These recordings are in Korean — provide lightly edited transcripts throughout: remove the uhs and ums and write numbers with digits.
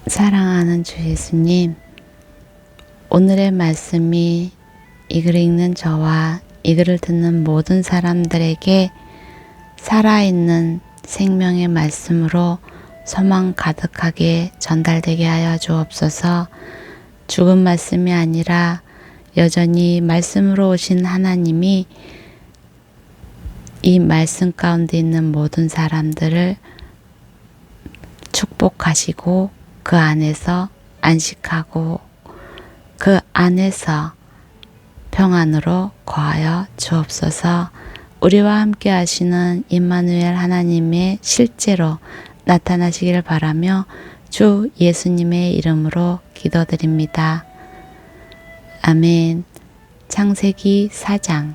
사랑하는 주 예수님, 오늘의 말씀이 이 글을 읽는 저와 이 글을 듣는 모든 사람들에게 살아있는 생명의 말씀으로 소망 가득하게 전달되게 하여 주옵소서. 죽은 말씀이 아니라 여전히 말씀으로 오신 하나님이 이 말씀 가운데 있는 모든 사람들을 축복하시고 그 안에서 안식하고 그 안에서 평안으로 거하여 주옵소서. 우리와 함께 하시는 임마누엘 하나님의 실제로 나타나시길 바라며 주 예수님의 이름으로 기도드립니다. 아멘. 창세기 4장.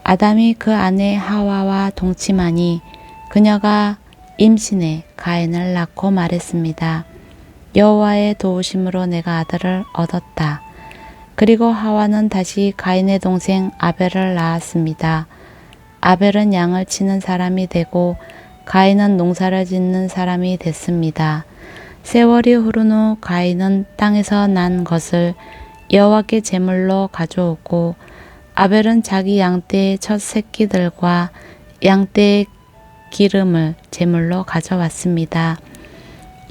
아담이 그 아내 하와와 동침하니 그녀가 임신해 가인을 낳고 말했습니다. 여호와의 도우심으로 내가 아들을 얻었다. 그리고 하와는 다시 가인의 동생 아벨을 낳았습니다. 아벨은 양을 치는 사람이 되고 가인은 농사를 짓는 사람이 됐습니다. 세월이 흐른 후 가인은 땅에서 난 것을 여호와께 제물로 가져오고 아벨은 자기 양떼의 첫 새끼들과 양떼의 기름을 제물로 가져왔습니다.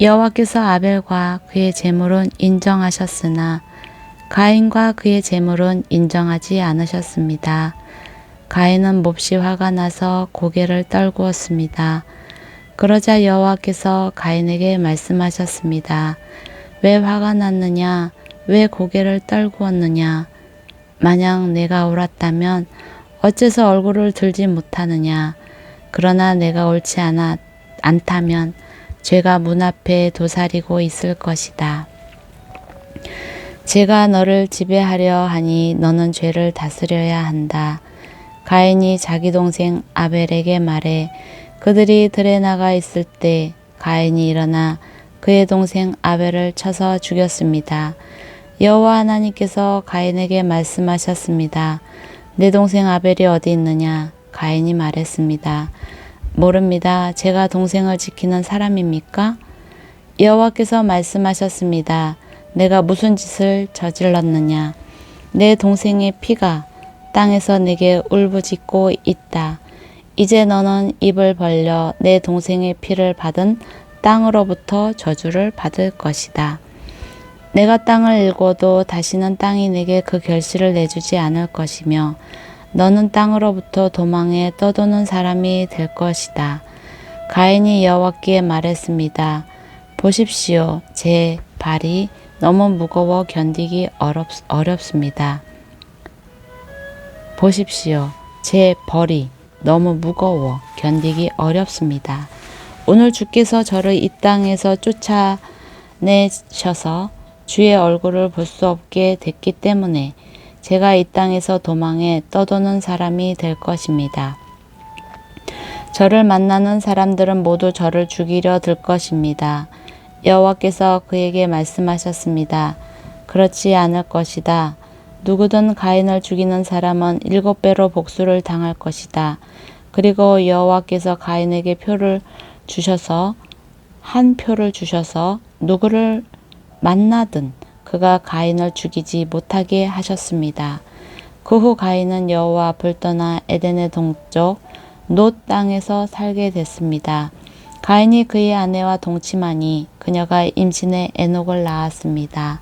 여호와께서 아벨과 그의 제물은 인정하셨으나 가인과 그의 제물은 인정하지 않으셨습니다. 가인은 몹시 화가 나서 고개를 떨구었습니다. 그러자 여호와께서 가인에게 말씀하셨습니다. 왜 화가 났느냐? 왜 고개를 떨구었느냐? 만약 내가 옳았다면 어째서 얼굴을 들지 못하느냐? 그러나 내가 옳지 않다면 죄가 문 앞에 도사리고 있을 것이다. 제가 너를 지배하려 하니 너는 죄를 다스려야 한다. 가인이 자기 동생 아벨에게 말해 그들이 들에 나가 있을 때 가인이 일어나 그의 동생 아벨을 쳐서 죽였습니다. 여호와 하나님께서 가인에게 말씀하셨습니다. 내 동생 아벨이 어디 있느냐? 가인이 말했습니다. 모릅니다. 제가 동생을 지키는 사람입니까? 여호와께서 말씀하셨습니다. 내가 무슨 짓을 저질렀느냐? 내 동생의 피가 땅에서 내게 울부짖고 있다. 이제 너는 입을 벌려 내 동생의 피를 받은 땅으로부터 저주를 받을 것이다. 내가 땅을 일궈도 다시는 땅이 내게 그 결실을 내주지 않을 것이며 너는 땅으로부터 도망해 떠도는 사람이 될 것이다. 가인이 여호와께 말했습니다. 보십시오. 제 발이 너무 무거워 견디기 어렵습니다. 보십시오. 제 벌이 너무 무거워 견디기 어렵습니다. 오늘 주께서 저를 이 땅에서 쫓아내셔서 주의 얼굴을 볼 수 없게 됐기 때문에 제가 이 땅에서 도망해 떠도는 사람이 될 것입니다. 저를 만나는 사람들은 모두 저를 죽이려 들 것입니다. 여호와께서 그에게 말씀하셨습니다. 그렇지 않을 것이다. 누구든 가인을 죽이는 사람은 7배로 복수를 당할 것이다. 그리고 여호와께서 가인에게 한 표를 주셔서 누구를 만나든 그가 가인을 죽이지 못하게 하셨습니다. 그 후 가인은 여호와 앞을 떠나 에덴의 동쪽 놋 땅에서 살게 됐습니다. 가인이 그의 아내와 동침하니 그녀가 임신해 에녹을 낳았습니다.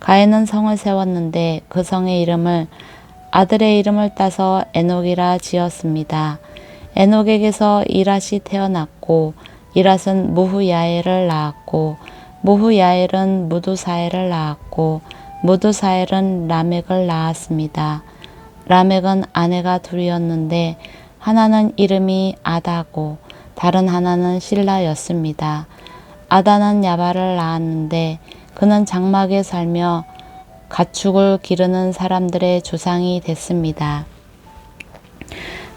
가인은 성을 세웠는데 그 성의 이름을 아들의 이름을 따서 에녹이라 지었습니다. 에녹에게서 이랏이 태어났고 이랏은 무후야엘을 낳았고 무후야엘은 무두사엘을 낳았고 무두사엘은 라멕을 낳았습니다. 라멕은 아내가 둘이었는데 하나는 이름이 아다고 다른 하나는 실라였습니다. 아다는 야발을 낳았는데 그는 장막에 살며 가축을 기르는 사람들의 조상이 됐습니다.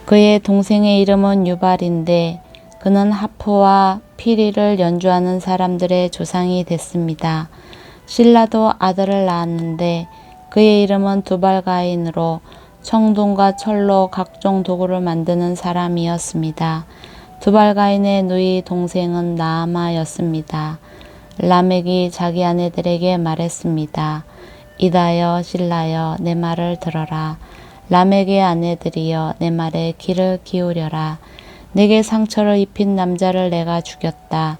그의 동생의 이름은 유발인데 그는 하프와 피리를 연주하는 사람들의 조상이 됐습니다. 실라도 아들을 낳았는데 그의 이름은 두발가인으로 청동과 철로 각종 도구를 만드는 사람이었습니다. 두발가인의 누이 동생은 나아마였습니다. 라멕이 자기 아내들에게 말했습니다. 이다여 실라여 내 말을 들어라. 라멕의 아내들이여 내 말에 귀를 기울여라. 내게 상처를 입힌 남자를 내가 죽였다.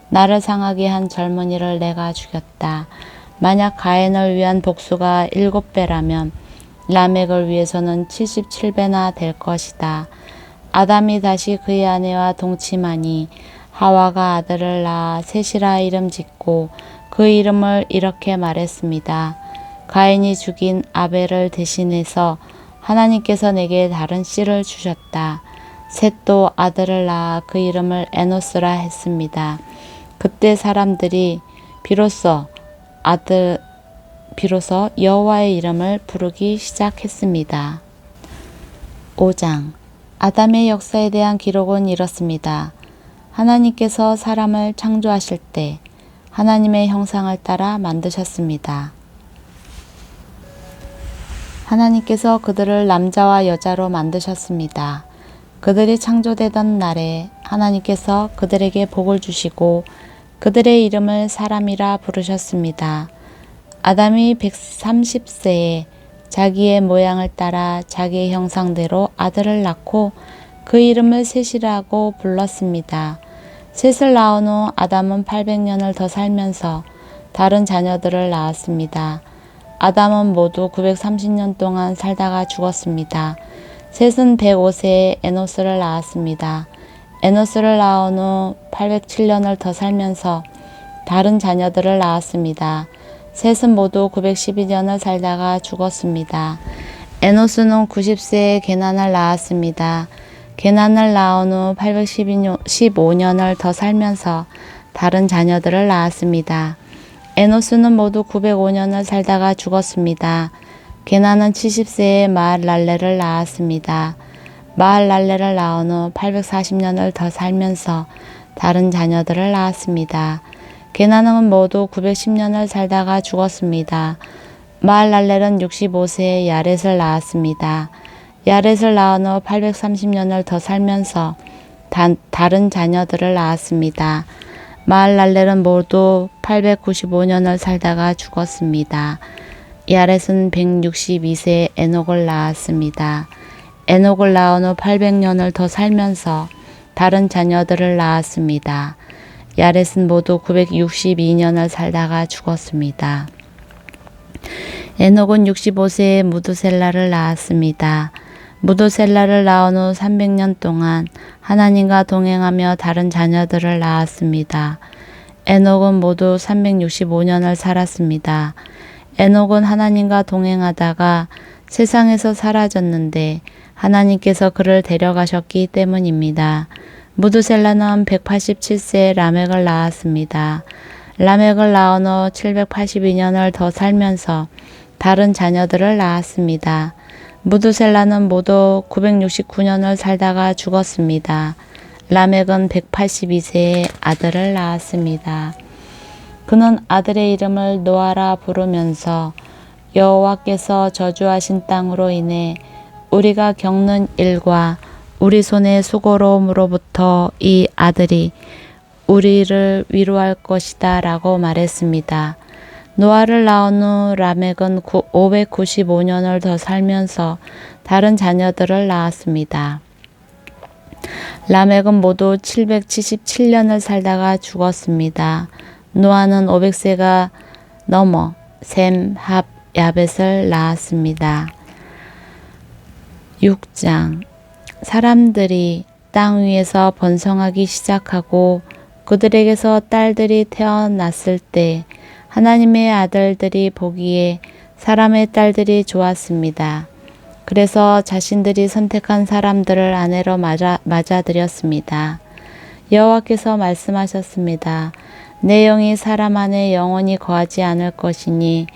나를 상하게 한 젊은이를 내가 죽였다. 만약 가인을 위한 복수가 7배라면 라멕을 위해서는 77배나 될 것이다. 아담이 다시 그의 아내와 동침하니 하와가 아들을 낳아 셋이라 이름 짓고 그 이름을 이렇게 말했습니다. 가인이 죽인 아벨을 대신해서 하나님께서 내게 다른 씨를 주셨다. 셋도 아들을 낳아 그 이름을 에노스라 했습니다. 그때 사람들이 비로소 여호와의 이름을 부르기 시작했습니다. 5장 아담의 역사에 대한 기록은 이렇습니다. 하나님께서 사람을 창조하실 때 하나님의 형상을 따라 만드셨습니다. 하나님께서 그들을 남자와 여자로 만드셨습니다. 그들이 창조되던 날에 하나님께서 그들에게 복을 주시고 그들의 이름을 사람이라 부르셨습니다. 아담이 130세에 자기의 모양을 따라 자기의 형상대로 아들을 낳고 그 이름을 셋이라고 불렀습니다. 셋을 낳은 후 아담은 800년을 더 살면서 다른 자녀들을 낳았습니다. 아담은 모두 930년 동안 살다가 죽었습니다. 셋은 105세에 에노스를 낳았습니다. 에노스를 낳은 후 807년을 더 살면서 다른 자녀들을 낳았습니다. 셋은 모두 912년을 살다가 죽었습니다. 에노스는 90세에 게난을 낳았습니다. 게난을 낳은 후 815년을 더 살면서 다른 자녀들을 낳았습니다. 에노스는 모두 905년을 살다가 죽었습니다. 게난은 70세에 마할랄레를 낳았습니다. 마할랄레를 낳은 후 840년을 더 살면서 다른 자녀들을 낳았습니다. 게난은 모두 910년을 살다가 죽었습니다. 마할랄렐은 65세에 야렛을 낳았습니다. 야렛을 낳은 후 830년을 더 살면서 다른 자녀들을 낳았습니다. 마할랄렐은 모두 895년을 살다가 죽었습니다. 야렛은 162세에 에녹을 낳았습니다. 에녹을 낳은 후 800년을 더 살면서 다른 자녀들을 낳았습니다. 야렛은 모두 962년을 살다가 죽었습니다. 에녹은 65세에 무두셀라를 낳았습니다. 무두셀라를 낳은 후 300년 동안 하나님과 동행하며 다른 자녀들을 낳았습니다. 에녹은 모두 365년을 살았습니다. 에녹은 하나님과 동행하다가 세상에서 사라졌는데 하나님께서 그를 데려가셨기 때문입니다. 무두셀라는 187세에 라멕을 낳았습니다. 라멕을 낳은 후 782년을 더 살면서 다른 자녀들을 낳았습니다. 무두셀라는 모두 969년을 살다가 죽었습니다. 라멕은 182세에 아들을 낳았습니다. 그는 아들의 이름을 노아라 부르면서 여호와께서 저주하신 땅으로 인해 우리가 겪는 일과 우리 손의 수고로움으로부터 이 아들이 우리를 위로할 것이다 라고 말했습니다. 노아를 낳은 후 라멕은 595년을 더 살면서 다른 자녀들을 낳았습니다. 라멕은 모두 777년을 살다가 죽었습니다. 노아는 500세가 넘어 셈, 합, 야벳을 낳았습니다. 6장 사람들이 땅 위에서 번성하기 시작하고 그들에게서 딸들이 태어났을 때 하나님의 아들들이 보기에 사람의 딸들이 좋았습니다. 그래서 자신들이 선택한 사람들을 아내로 맞아들였습니다. 여호와께서 말씀하셨습니다. 내 영이 사람 안에 영원히 거하지 않을 것이니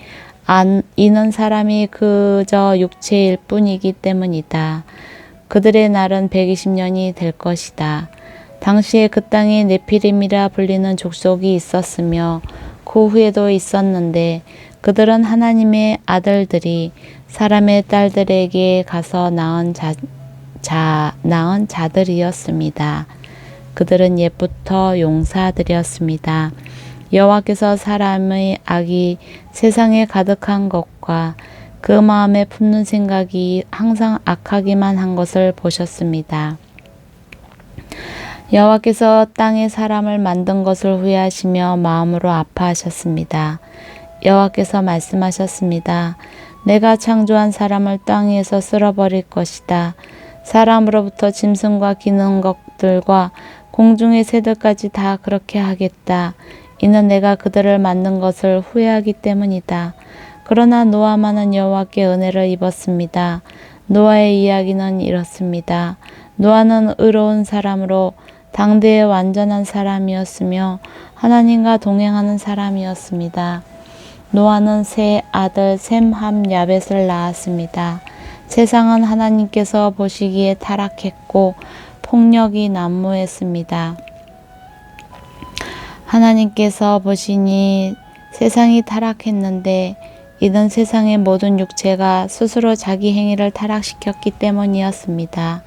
이는 사람이 그저 육체일 뿐이기 때문이다. 그들의 날은 120년이 될 것이다. 당시에 그 땅에 네피림이라 불리는 족속이 있었으며 그 후에도 있었는데 그들은 하나님의 아들들이 사람의 딸들에게 가서 낳은 자들이었습니다. 그들은 옛부터 용사들이었습니다. 여호와께서 사람의 악이 세상에 가득한 것과 그 마음에 품는 생각이 항상 악하기만 한 것을 보셨습니다. 여호와께서 땅에 사람을 만든 것을 후회하시며 마음으로 아파하셨습니다. 여호와께서 말씀하셨습니다. 내가 창조한 사람을 땅 위에서 쓸어버릴 것이다. 사람으로부터 짐승과 기는 것들과 공중의 새들까지 다 그렇게 하겠다. 이는 내가 그들을 만든 것을 후회하기 때문이다. 그러나 노아만은 여호와께 은혜를 입었습니다. 노아의 이야기는 이렇습니다. 노아는 의로운 사람으로 당대의 완전한 사람이었으며 하나님과 동행하는 사람이었습니다. 노아는 세 아들 셈, 함, 야벳을 낳았습니다. 세상은 하나님께서 보시기에 타락했고 폭력이 난무했습니다. 하나님께서 보시니 세상이 타락했는데 이는 세상의 모든 육체가 스스로 자기 행위를 타락시켰기 때문이었습니다.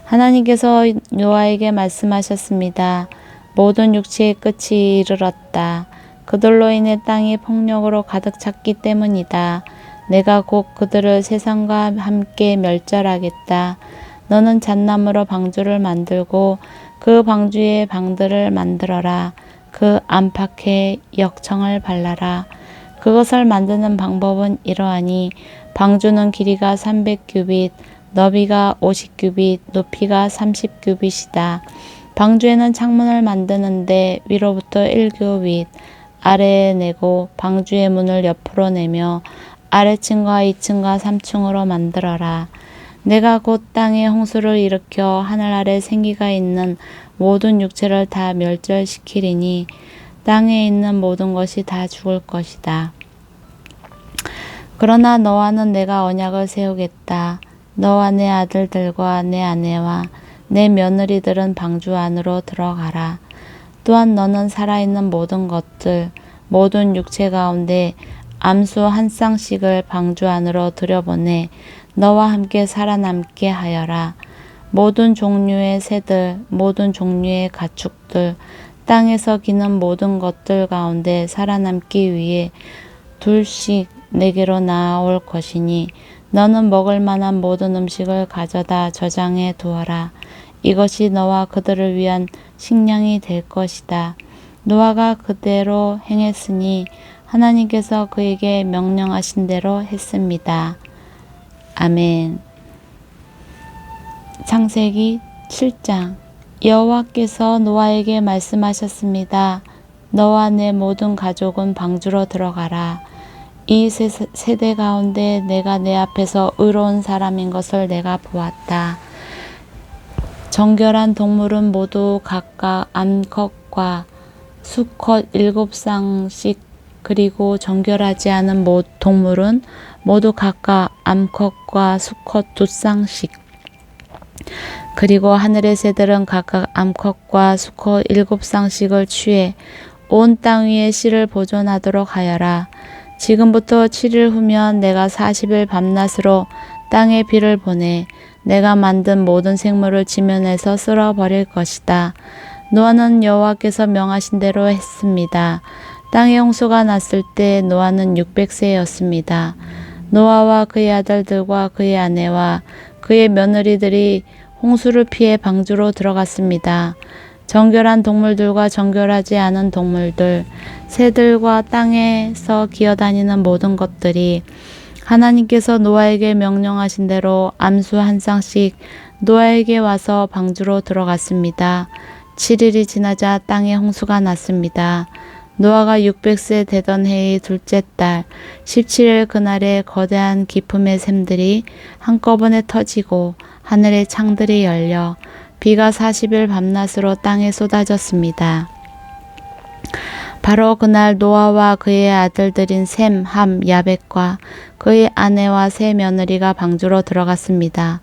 하나님께서 노아에게 말씀하셨습니다. 모든 육체의 끝이 이르렀다. 그들로 인해 땅이 폭력으로 가득 찼기 때문이다. 내가 곧 그들을 세상과 함께 멸절하겠다. 너는 잣나무로 방주를 만들고 그 방주에 방들을 만들어라. 그 안팎에 역청을 발라라. 그것을 만드는 방법은 이러하니 방주는 길이가 300규빗, 너비가 50규빗, 높이가 30규빗이다. 방주에는 창문을 만드는데 위로부터 1규빗 아래에 내고 방주의 문을 옆으로 내며 아래층과 2층과 3층으로 만들어라. 내가 곧 땅에 홍수를 일으켜 하늘 아래 생기가 있는 모든 육체를 다 멸절시키리니 땅에 있는 모든 것이 다 죽을 것이다. 그러나 너와는 내가 언약을 세우겠다. 너와 내 아들들과 내 아내와 내 며느리들은 방주 안으로 들어가라. 또한 너는 살아있는 모든 것들, 모든 육체 가운데 암수 한 쌍씩을 방주 안으로 들여보내 너와 함께 살아남게 하여라. 모든 종류의 새들, 모든 종류의 가축들, 땅에서 기는 모든 것들 가운데 살아남기 위해 둘씩 내게로 나아올 것이니 너는 먹을 만한 모든 음식을 가져다 저장해 두어라. 이것이 너와 그들을 위한 식량이 될 것이다. 노아가 그대로 행했으니 하나님께서 그에게 명령하신 대로 했습니다. 아멘. 창세기 7장. 여호와께서 노아에게 말씀하셨습니다. 너와 내 모든 가족은 방주로 들어가라. 이 세대 가운데 내가 내 앞에서 의로운 사람인 것을 내가 보았다. 정결한 동물은 모두 각각 암컷과 수컷 7쌍씩 그리고 정결하지 않은 동물은 모두 각각 암컷과 수컷 2쌍씩 그리고 하늘의 새들은 각각 암컷과 수컷 7쌍씩을 취해 온 땅 위에 씨를 보존하도록 하여라. 지금부터 7일 후면 내가 40일 밤낮으로 땅에 비를 보내 내가 만든 모든 생물을 지면에서 쓸어버릴 것이다. 노아는 여호와께서 명하신 대로 했습니다. 땅에 홍수가 났을 때 노아는 600세였습니다. 노아와 그의 아들들과 그의 아내와 그의 며느리들이 홍수를 피해 방주로 들어갔습니다. 정결한 동물들과 정결하지 않은 동물들, 새들과 땅에서 기어다니는 모든 것들이 하나님께서 노아에게 명령하신 대로 암수 한 쌍씩 노아에게 와서 방주로 들어갔습니다. 7일이 지나자 땅에 홍수가 났습니다. 노아가 600세 되던 해의 둘째 달 17일 그날에 거대한 기품의 샘들이 한꺼번에 터지고 하늘의 창들이 열려 비가 40일 밤낮으로 땅에 쏟아졌습니다. 바로 그날 노아와 그의 아들들인 셈, 함, 야벳과 그의 아내와 세 며느리가 방주로 들어갔습니다.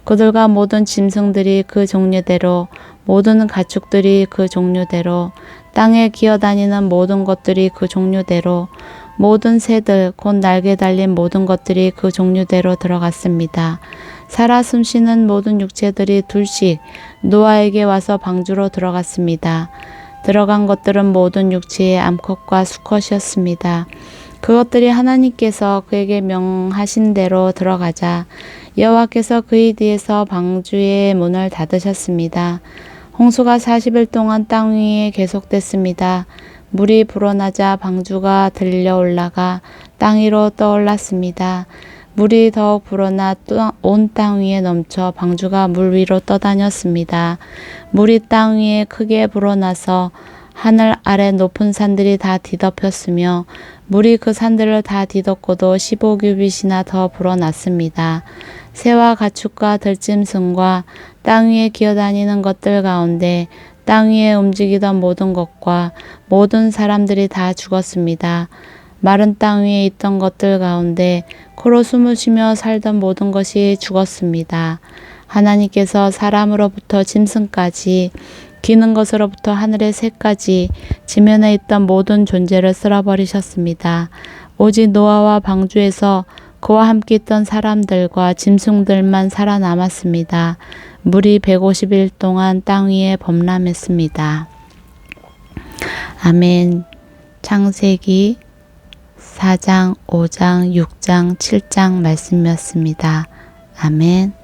그들과 모든 짐승들이 그 종류대로, 모든 가축들이 그 종류대로, 땅에 기어다니는 모든 것들이 그 종류대로, 모든 새들, 곧 날개 달린 모든 것들이 그 종류대로 들어갔습니다. 살아 숨쉬는 모든 육체들이 둘씩 노아에게 와서 방주로 들어갔습니다. 들어간 것들은 모든 육체의 암컷과 수컷이었습니다. 그것들이 하나님께서 그에게 명하신 대로 들어가자 여호와께서 그의 뒤에서 방주의 문을 닫으셨습니다. 홍수가 40일 동안 땅 위에 계속됐습니다. 물이 불어나자 방주가 들려 올라가 땅 위로 떠올랐습니다. 물이 더욱 불어나 온 땅 위에 넘쳐 방주가 물 위로 떠다녔습니다. 물이 땅 위에 크게 불어나서 하늘 아래 높은 산들이 다 뒤덮였으며 물이 그 산들을 다 뒤덮고도 15규빗이나 더 불어났습니다. 새와 가축과 들짐승과 땅 위에 기어다니는 것들 가운데 땅 위에 움직이던 모든 것과 모든 사람들이 다 죽었습니다. 마른 땅 위에 있던 것들 가운데 코로 숨을 쉬며 살던 모든 것이 죽었습니다. 하나님께서 사람으로부터 짐승까지 기는 것으로부터 하늘의 새까지 지면에 있던 모든 존재를 쓸어버리셨습니다. 오직 노아와 방주에서 그와 함께 있던 사람들과 짐승들만 살아남았습니다. 물이 150일 동안 땅 위에 범람했습니다. 아멘. 창세기 4장, 5장, 6장, 7장 말씀이었습니다. 아멘.